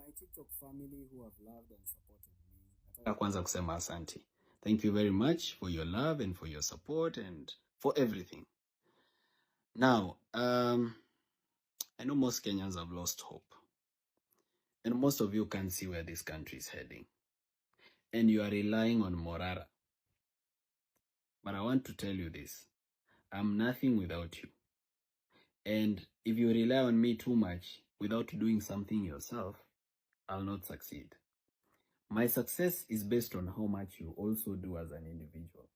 my TikTok family who have loved and supported me. Nataka kwanza kusema asante. Thank you very much for your love and for your support and for everything. Now, I know most Kenyans have lost hope. And most of you can't see where this country is heading. And you are relying on Morara. But I want to tell you this. I'm nothing without you. And if you rely on me too much without doing something yourself, I'll not succeed. My success is based on how much you also do as an individual.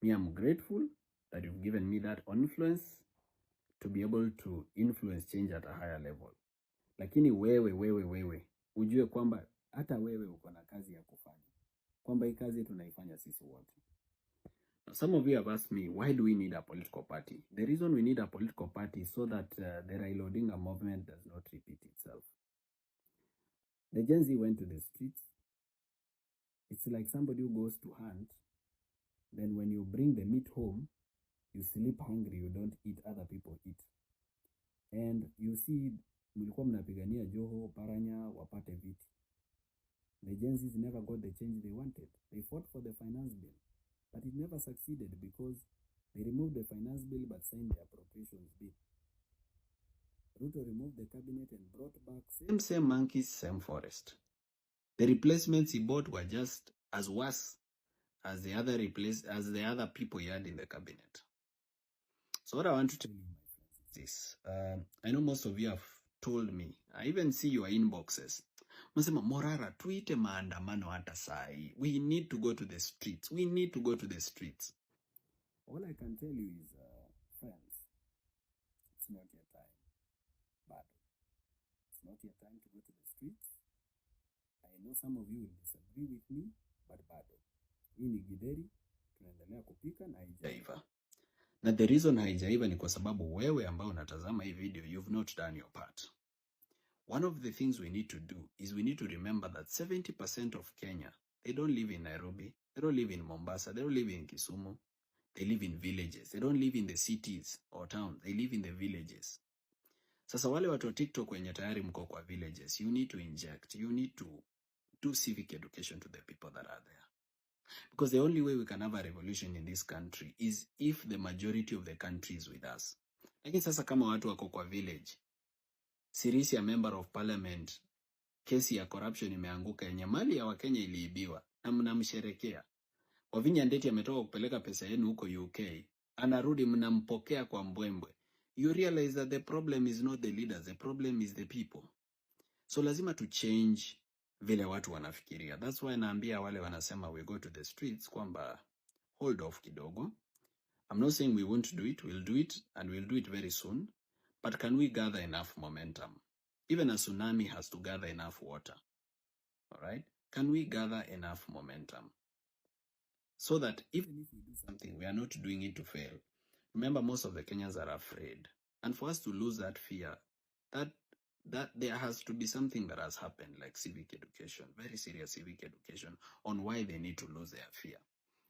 Me, I'm grateful that you've given me that influence to be able to influence change at a higher level. Lakini wewe, ujue kwamba hata wewe uko na kazi ya kufanya. Kwamba hii kazi tunaifanya sisi wote. Some of you have asked me, why do we need a political party? The reason we need a political party is so that the Raila Odinga movement does not repeat itself. The Gen Z went to the streets. It's like somebody who goes to hunt. Then when you bring the meat home, you sleep hungry, you don't eat, other people eat. And you see, mlikuwa mnapigania Joho, Paranya, wapate viti. The Gen Zs never got the change they wanted. They fought for the finance bill. But it never succeeded because they removed the finance bill but signed the appropriations bill. Ruto removed the cabinet and brought back same monkeys, same forest. The replacements he bought were just as worse as the other people he had in the cabinet. So what I want to tell you, my friends, is this. I know most of you have told me. I even see your inboxes. Mnasema, Morara, tuite maandamano hata sai. We need to go to the streets. We need to go to the streets. All I can tell you is, friends, it's not your time. But it's not your time to go to the streets. I know some of you will disagree with me, but bado. Hii ni githeri, tunaendelea kupika na haijaiva. Na the reason haijaiva ni kwa sababu wewe ambao unatazama hii video, you've not done your part. One of the things we need to do is we need to remember that 70% of Kenya, they don't live in Nairobi, they don't live in Mombasa, they don't live in Kisumu, they live in villages. They don't live in the cities or towns, they live in the villages. Sasa wale watu wa TikTok wenye tayari mko kwa villages, you need to inject, you need to do civic education to the people that are there. Because the only way we can have a revolution in this country is if the majority of the country is with us. Lakini sasa kama watu wako kwa village, series ya member of parliament, kesi ya corruption imeanguka yenye mali ya Wakenya iliibiwa na mnamsherekea. Wavinya Ndeti ametoka kupeleka pesa yenu huko UK, anarudi mnampokea kwa mbwembwe. You realize that the problem is not the leaders, the problem is the people. So lazima to change vile watu wanafikiria. That's why naambia wale wanasema we go to the streets kwamba hold off kidogo. I'm not saying we won't do it, we'll do it and we'll do it very soon. But can we gather enough momentum? Even a tsunami has to gather enough water. All right? Can we gather enough momentum? So that even if we do something, we are not doing it to fail. Remember, most of the Kenyans are afraid. And for us to lose that fear, that there has to be something that has happened, like civic education, very serious civic education, on why they need to lose their fear.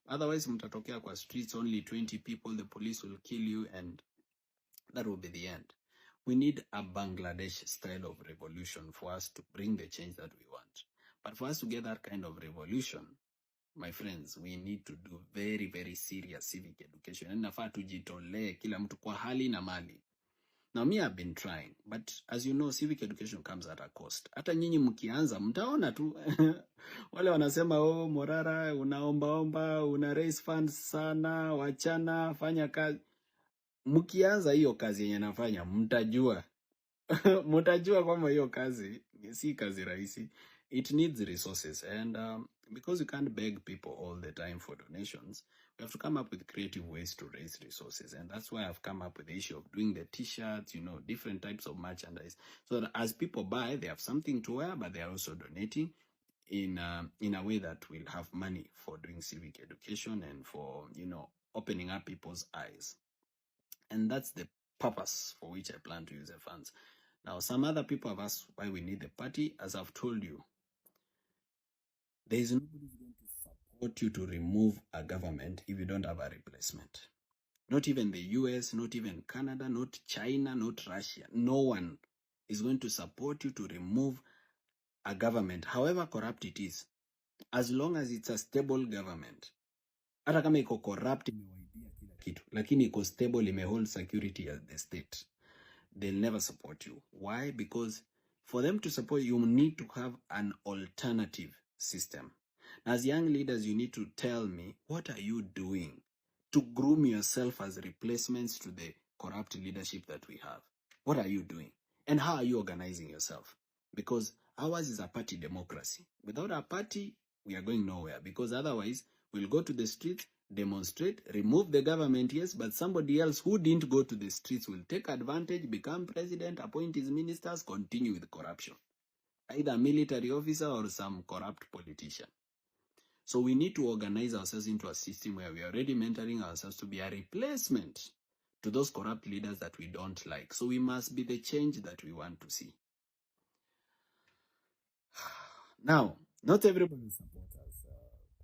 Otherwise, mtatokea kwa streets, only 20 people, the police will kill you, and that will be the end. We need a Bangladesh style of revolution for us to bring the change that we want. But for us to get that kind of revolution, my friends, we need to do very, very serious civic education. And nafaa tujitolee kila mtu kwa hali na mali. Now me, I've been trying, but as you know, civic education comes at a cost. Hata nyinyi mkianza, mtaona tu. Wale wanasema, oh, Morara, unaomba, una raise funds sana, wachana, fanya kazi. Mkianza hiyo kazi yenye nafanya, mtajua. Mtajua kwamba hiyo kazi si kazi rahisi. It needs resources, and because you can't beg people all the time for donations, we have to come up with creative ways to raise resources. And that's why I've come up with the issue of doing the t-shirts, you know, different types of merchandise, so that as people buy, they have something to wear, but they are also donating in a way that will have money for doing civic education and for, you know, opening up people's eyes. And that's the purpose for which I plan to use the funds. Now, some other people have asked why we need the party. As I've told you, there is nobody who's going to support you to remove a government if you don't have a replacement. Not even the US, not even Canada, not China, not Russia. No one is going to support you to remove a government, however corrupt it is, as long as it's a stable government, hata kama iko corrupt, imewaibia kila kitu, lakini iko stable, imehold security as the state, they'll never support you. Why? Because for them to support you, you need to have an alternative system. As young leaders, you need to tell me, what are you doing to groom yourself as replacements to the corrupt leadership that we have? What are you doing? And how are you organizing yourself? Because ours is a party democracy. Without a party, we are going nowhere. Because otherwise, we'll go to the streets, demonstrate, remove the government, yes, but somebody else who didn't go to the streets will take advantage, become president, appoint his ministers, continue with corruption. Either a military officer or some corrupt politician. So we need to organize ourselves into a system where we are already mentoring ourselves to be a replacement to those corrupt leaders that we don't like. So we must be the change that we want to see. Now, not everybody will support us.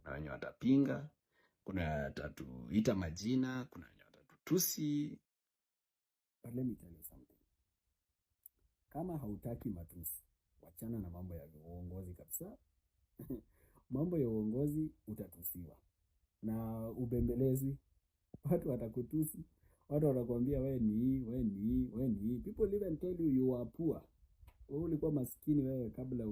Kuna wenye watapinga, kuna watatuita majina, kuna wenye watatutusi. But let me tell you something. Kama hautaki matusi, wachana na mambo ya uongozi kabisa. Mambo ya uongozi utatusiwa. Na ubembelezi, watu watakutusi, watu watakwambia we ni. People even tell you you are poor. Wewe ulikuwa maskini wewe kabla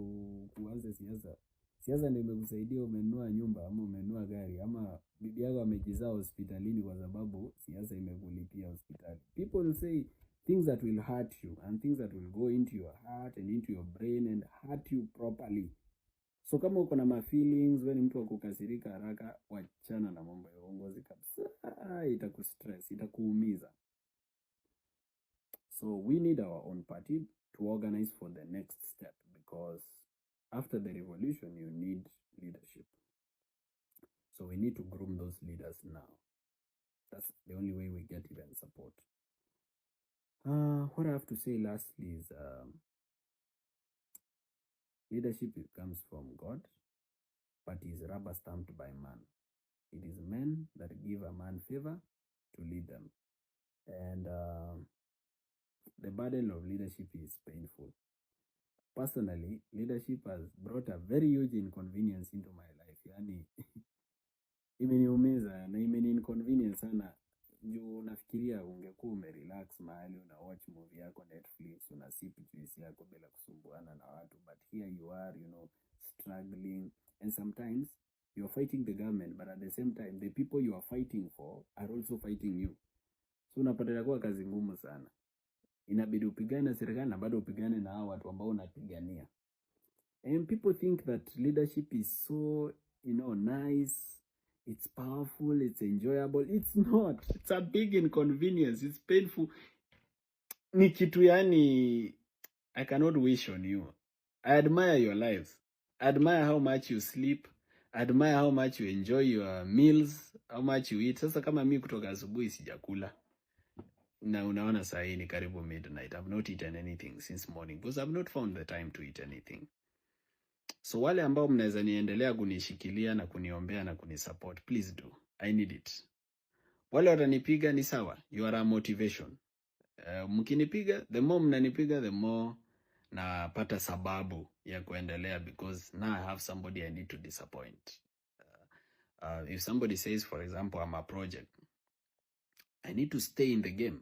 kuanza siasa. Siasa ndio imekusaidia umenunua nyumba ama umenunua gari ama bibi yako amejizaa hospitalini kwa sababu siasa imekulipia hospitali. People will say things that will hurt you and things that will go into your heart and into your brain and hurt you properly. So kama uko na ma feelings, wewe ni mtu wa kukasirika haraka, wachana na mambo ya uongozi kabisa. Itakustress, itakuumiza. So we need our own party to organize for the next step, because after the revolution, you need leadership. So we need to groom those leaders now. That's the only way we get even support. What I have to say lastly is leadership comes from God, but is rubber stamped by man. It is men that give a man favor to lead them. And the burden of leadership is painful. Personally, leadership has brought a very huge inconvenience into my life. Yani, imeniumiza na imeni-inconvenience sana. Juu unafikiria ungekuwa umerelax mahali una watch movie yako Netflix, una sip juice yako bila kusumbuana na watu. But here you are, struggling. And sometimes you're fighting the government, but at the same time, the people you are fighting for are also fighting you. So unapata kuwa kazi ngumu sana. Inabidi upigane na serikali na bado upigane na hao watu ambao unapigania. And people think that leadership is so, nice, it's powerful, it's enjoyable. It's not. It's a big inconvenience. It's painful. Ni kitu yani, I cannot wish on you. I admire your lives. I admire how much you sleep. I admire how much you enjoy your meals, how much you eat. Sasa kama mimi kutoka asubuhi sijakula. Na unaona saa hii ni karibu midnight. I've not eaten anything since morning because I've not found the time to eat anything. So wale ambao mnaweza niendelea kunishikilia na kuniombea na kunisupport, please do. I need it. Wale watanipiga ni sawa. You are a motivation. Mkinipiga, the more mnanipiga, the more napata sababu ya kuendelea, because now I have somebody I need to disappoint. If somebody says, for example, I'm a project, I need to stay in the game.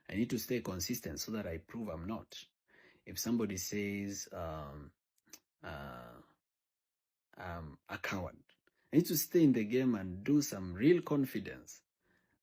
I need to stay consistent so that I prove I'm not. If somebody says I'm a coward, I need to stay in the game and do some real confidence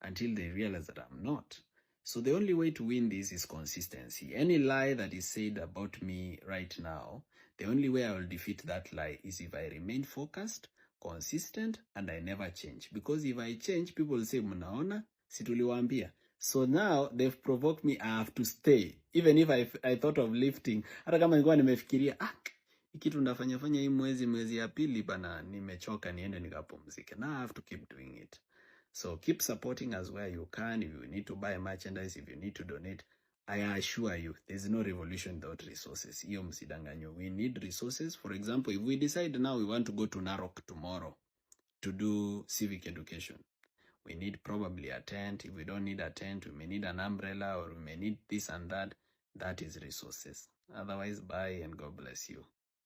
until they realize that I'm not. So the only way to win this is consistency. Any lie that is said about me right now, the only way I will defeat that lie is if I remain focused, consistent, and I never change. Because if I change, people will say, mnaona, situliwaambia. So now they've provoked me, I have to stay. Even if I thought of lifting, hata kama nilikuwa nimefikiria, kitu ndafanya hii mwezi ya pili bana, nimechoka niende nikapumzike. Now I have to keep doing it. So keep supporting us where you can. If you need to buy merchandise, if you need to donate, I assure you, there's no revolution without resources. Iyo msidanganyo. We need resources. For example, if we decide now we want to go to Narok tomorrow to do civic education, we need probably a tent. If we don't need a tent, we may need an umbrella, or we may need this and that. That is resources. Otherwise, bye and God bless you.